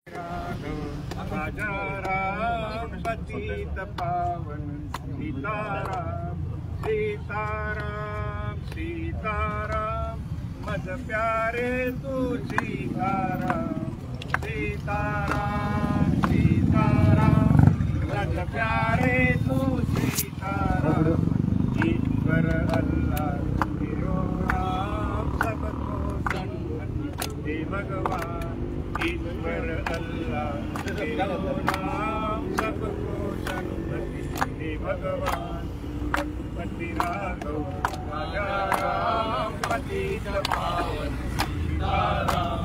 राजा राम पतित पावन सीताराम सीताराम सीताराम मद प्यारे तू सीताराम सीताराम सीताराम मद प्यारे तू सीताराम ईश्वर अल्लाह तेरो नाम सबको सन्मति दे भगवान ईश्वर अल्लाह तेरो नाम सबको सन्मति दे भगवान रघुपति राघव राजा राम पतित पावन सीताराम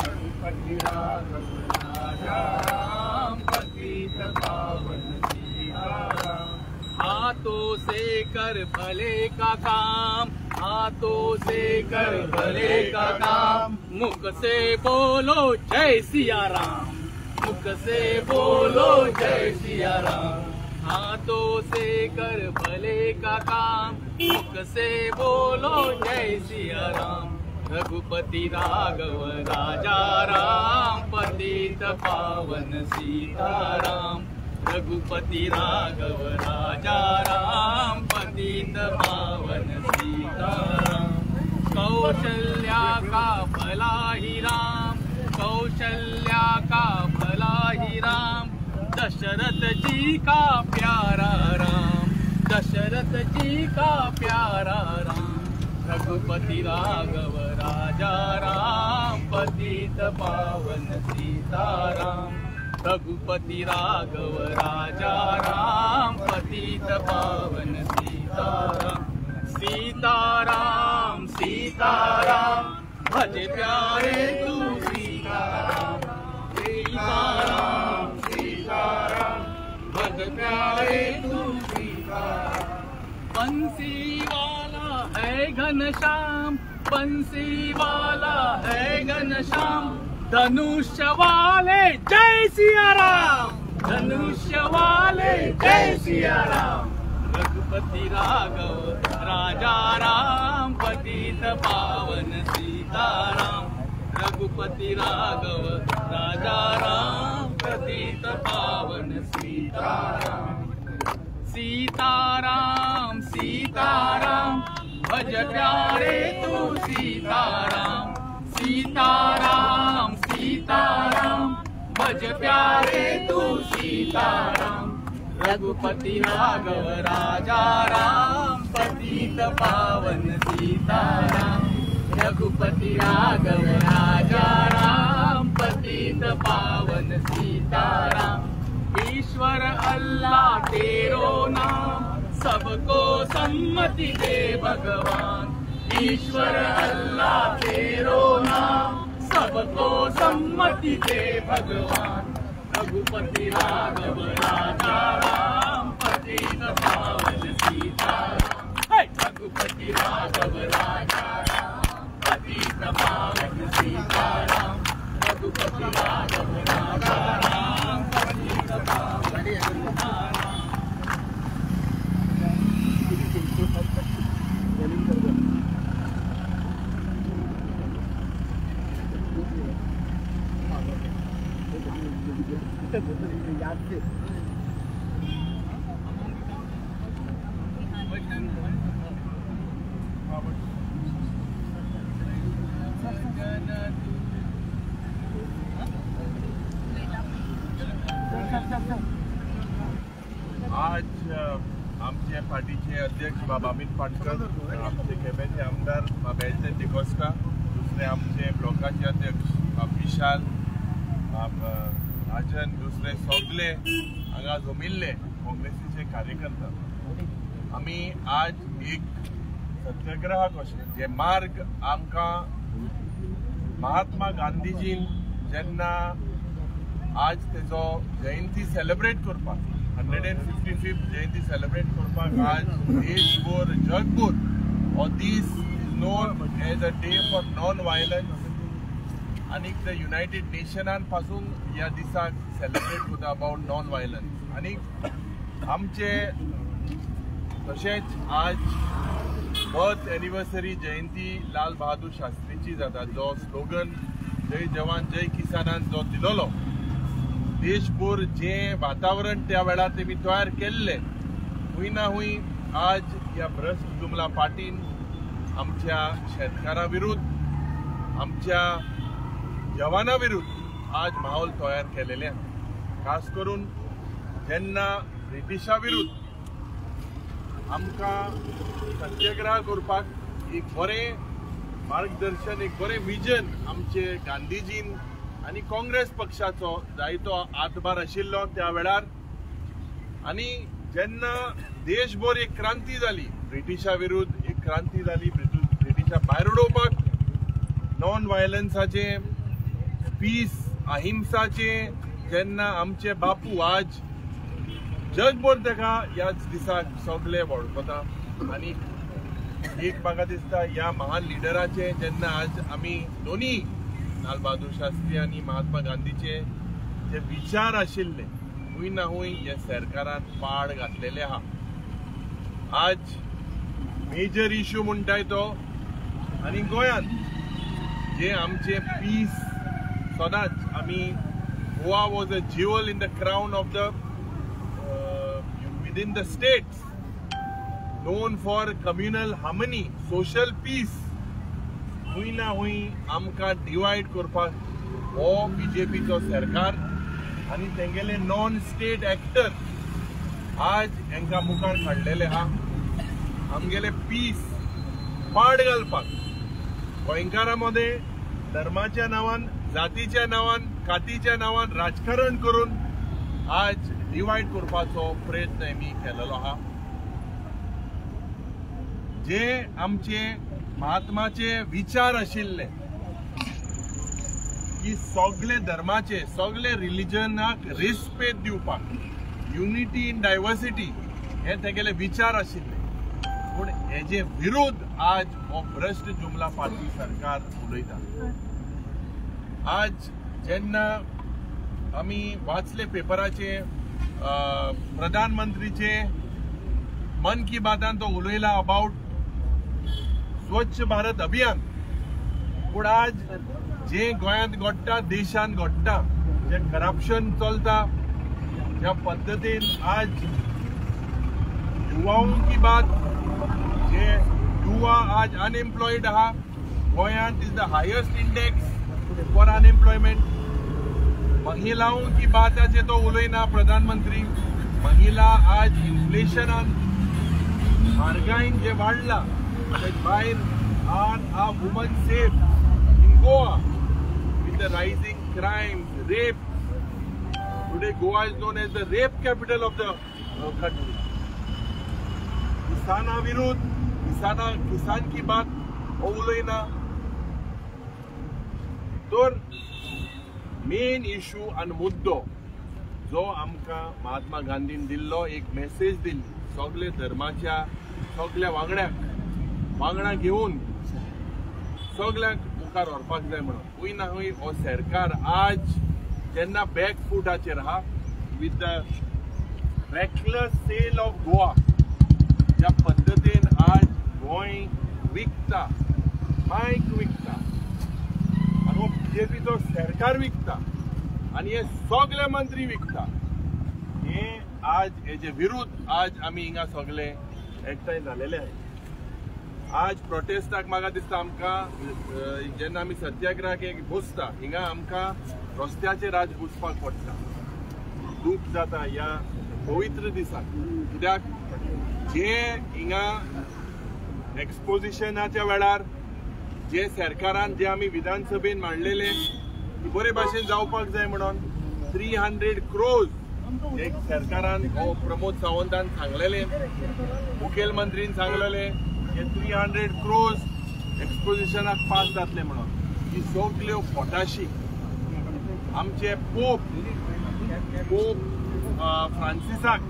रघुपति राघव राजा राम पतित पावन सीताराम। हाथों से कर भले का काम, हाथों से कर भले का काम, मुख से बोलो जय सिया राम, मुख से बोलो जय सिया राम। हाथों से कर भले का काम, मुख से बोलो जय सिया राम। रघुपति राघव राजा राम पतित पावन सीताराम, रघुपति राघव राजा राम पतित पावन सीताराम। कौशल्या का भला ही राम, कौशल्या का भला ही राम, दशरथ जी का प्यारा राम, दशरथ जी का प्यारा राम। रघुपति राघव राजा राम पतित पावन सीताराम, रघुपति राघव राजा राम पतित पावन सीताराम। सीताराम सीताराम भज प्यारे तू सीताराम, सीताराम सीताराम भज प्यारे तू सीताराम। बंसी वाला है घनश्याम, बंसी वाला है घनश्याम, धनुष्य वाले जय सिया राम, धनुष्य वाले जय सिया राम। रघुपति राघव राजा राम पतित पावन सीताराम, रघुपति राघव राजा राम पतित पावन सीताराम। सीताराम सीताराम भज प्यारे तू सीताराम, सीताराम सीताराम भज प्यारे तू सीताराम। रघुपति राघव राजा राम पतित पावन सीताराम, रघुपति राघव राजा राम पतित पावन सीताराम। ईश्वर अल्लाह तेरो नाम सबको सम्मति दे भगवान, ईश्वर अल्लाह तेरो नाम सबको सम्मति दे भगवान। रघुपति राघव राजा राम पतित पावन सीताराम, रघुपति राघव राजा राम पतित पावन सीताराम, रघुपति राघव राजा राम पतित पावन सीताराम। आज आमचे पार्टीचे अध्यक्ष बाबा अमित पाटकर, आमचे केपेचे आमदार बाबा एलचे डिकोस्का, दुसरे आमचे ब्लॉकाचे अध्यक्ष बाब विशाल, बाब राजन, दुसरे सगळे हांगा जमिल्ले काँग्रेसीचे कार्यकर्ता। आमी आज एक सत्याग्रह कशें जे मार्ग आमकां महात्मा गांधीजीन जेन्ना आज तेजो जयंती सेलिब्रेट करपाक 155th जयंती सेलिब्रेट करपाक आज देशभर जगभर हो this is known as a day for non violence आनी द युनायटेड नेशनान पासून ह्या दिसाक सेलिब्रेट करता अबाउट नॉन वायलन्स। आनी आमचे तशेंच आज बर्थ एनिवर्सरी जयंती लाल बहादूर शास्त्रीची जाता, जो स्लोगन जय जवान जय किसानान जो दिलोलो देशभर जे वातावरण त्या वेळार तेमी तयार केल्ले हुंय ना हुंय आज ह्या भ्रष्ट जुमला पार्टीन आमच्या शेतकारां विरुद्ध आमच्या जवाना विरुद्ध आज माहोल तयार केलेले खास करून जेन्ना ब्रिटिशा विरुद्ध आमकां सत्याग्रह करपाक एक बरें मार्गदर्शन एक बरें विजन आमचे गांधीजीन आनी काँग्रेस पक्षाचो जायतो हातभार आशिल्लो त्या वेळार आनी जेन्ना देशभर एक क्रांती जाली ब्रिटिशा विरुद्ध एक क्रांती जाली ब्रिटिशा भायर उडोवपाक नॉन व्हायलन्साचे पीस अहिंसाचे जेन्ना आमचे बापू आज जगभर तेका ह्याच दिसाक सगळे वळखता आनी एक म्हाका दिसता ह्या महान लिडराचे जेन्ना आज आमी दोनी लाल बहादूर शास्त्री आनी महात्मा गांधीचे जे विचार आशिल्ले हुंय ना हुंय हे सरकारान पाड घातलेले आहा आज मेजर इश्यू म्हणटाय तो आनी गोंयांत जे आमचे पीस सदांच आमी Goa was a jewel in the crown of the within the states known for communal harmony social peace हुई ना हुई आमकां डिवाइड करपाक हो बीजेपीचो सरकार आनी तेंगेले नॉन स्टेट एक्टर आज हांकां मुखार काडलेले आहा आमगेले पीस पाड घालपाक गोंयकारां मदें धर्माच्या नांवान जातीच्या नांवान कातीच्या नांवान राजकारण करून आज डिवाइड करपाचो प्रयत्न आमी केलेलो आहा जे आमचे महात्माचे विचार आशिल्ले की सगळे धर्माचे सगळे रिलिजनाक रिस्पेक्ट दिवपाक युनिटी इन डायवर्सिटी हे तेगेले विचार आशिल्ले पूण हेजे विरोध आज हो भ्रष्ट जुमला पार्टी सरकार उलयता आज जेन्ना आमी वाचले पेपराचे प्रधानमंत्रीचे मन की बातान तो उलयला अबाउट स्वच्छ भारत अभियान पूण आज जे गोंयांत घडटा देशांत घडटा जे करप्शन चलता ज्या पद्दतीन आज युवाओं की बात जे युवा आज अनएम्प्लॉयड आहा गोंयांत is the highest index for unemployment महिलाओं की बात आज तो उलयना प्रधानमंत्री महिला आज इन्फ्लेशनान म्हारगायेन जे वाडला भायर are a woman safe in Goa with the rising crimes rape today Goa is known as the rape capital of the country किसाना विरुद्ध किसान की बात हो उलयना तर मेन इश्यू आनी मुद्दो जो आमकां महात्मा गांधीन दिल्लो एक मेसेज दिल्ली सगळे धर्माच्या सगळ्या वांगडा घेवन सगळ्यांक मुखार व्हरपाक जाय म्हणून हुंय ना हुंय हो सरकार आज जेन्ना बॅकफुटाचेर आहा with the reckless sale of Goa ज्या पद्दतीन आज गोंय विकता मायक विकता बीजेपीचो सरकार विकता आणि हे सगळे मंत्री विकता हे आज हेजे विरुद्ध आज आमी हिंगा सगळे एकठांय झालेले आहे आज प्रोटेस्टाक म्हाका दिसता आमकां जेन्ना आमी सत्याग्रहाक एक बसता हिंगा आमकां रस्त्याचेर आज बसपाक पडटा दूख जाता ह्या पवित्र दिसाक कित्याक जे हिंगा एक्सपोजिशनाच्या वेळार जे सरकारान जे आमी विधानसभेन मांडलेले बरे भाशेन जावपाक जाय म्हणून 300 crores एक सरकारान हो प्रमोद सावंतान सांगलेले मुखेलमंत्रीन सांगलेले हे 300 crores एक्सपोजिशनाक पास जातले म्हणून ही सगल्यो पोटाशी आमचे पोप फ्रांसिसाक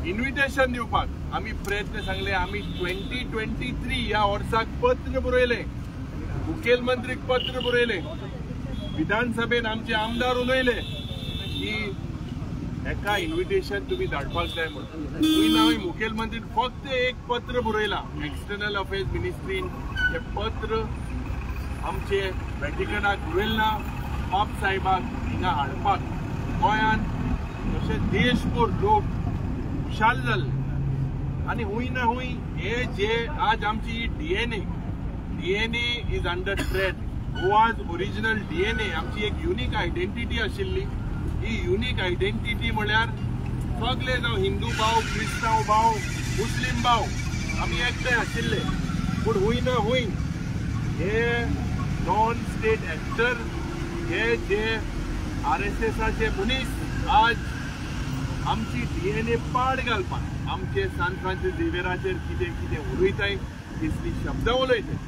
इन्विटेशन दिवपाक आमी प्रयत्न सांगले आमी 2023 ह्या वर्साक पत्र बरयले मुखेलमंत्रीक पत्र बरयले विधानसभेन आमचे आमदार उलयले की एका इन्विटेशन तुम्ही धाडपाक जाय म्हणून तुवें हांवें मुखेलमंत्रीन फक्त एक पत्र बरयला एक्सटर्नल अफेर्स मिनिस्ट्रीन हे पत्र आमचे व्हॅटिकनाक व्हेलना पाप साहेबाक हिंगा हाडपाक गोंयांत तशेंच देशभर लोक खुशाल जाल्ले आनी हूंय ना हूंय हे जे आज आमची DNA is under threat. Goa's original DNA आमची एक युनीक आयडेंटिटी आशिल्ली. ही युनीक आयडेंटिटी म्हळ्यार सगळे जावं हिंदू भाव, क्रिस्तांव भाव, मुस्लीम भाव आमी एकठांय आशिल्ले. पूण हूंय ना हूंय हे नॉन स्टेट एक्टर हे जे RSSचे मनीस आज आमची डीएनए पाड घालपाक आमचे सान फ्रांसीस झेवियराचेर कितें कितें उलयताय कसली शब्द उलयताय.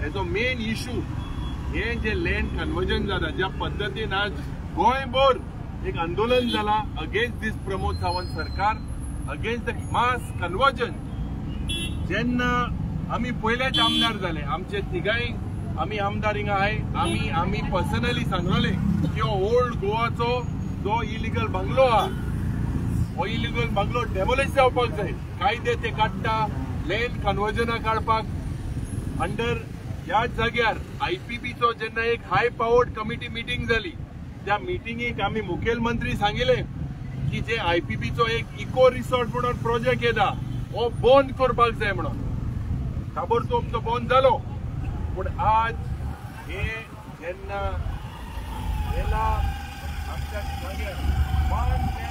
हेजो मेन इशू हे जे लँड कन्वर्जन जाता ज्या पद्दतीन आज गोंयभर एक आंदोलन जाला अगेन्स्ट दीस प्रमोद सावंत सरकार, अगेन्स्ट द मास कन्वर्जन. जेन्ना आमी पयलेच आमदार जाले आमचे तिगाय आमी आमदार हिंगा आहाय आमी पर्सनली सांगलोले की हो ओल्ड गोवाचो जो इलिगल बंगलो आहा हो इलिगल बंगलो डेमोलिश जावपाक जाय. कायदे ते काडटा लँड कन्वर्जना काडपाक अंडर ह्या जाग्यार IPPचो जेन्ना एक हाय पावर्ड कमिटी मिटींग जाली त्या मिटींगेक आमी मुखेलमंत्री सांगिले की जे IPPचो एक इको रिसॉर्ट म्हणून प्रोजेक्ट येता हो बंद करपाक जाय म्हणून. ताबडतोब तो बंद जालो. पूण आज हे जेन्ना येला आमच्या जाग्यार 1,35,000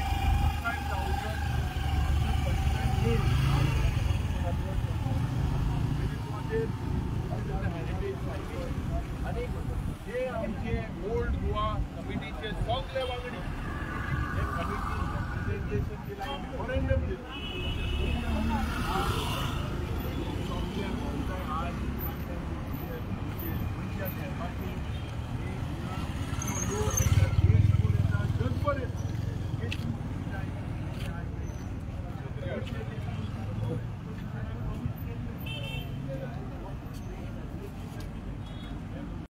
आणि हे आमचे ओल्ड गोवा कमिटीचे सगळे वांगडी हे कमिटी रिप्रेझेंटेशन केला फॉरेनर जगभर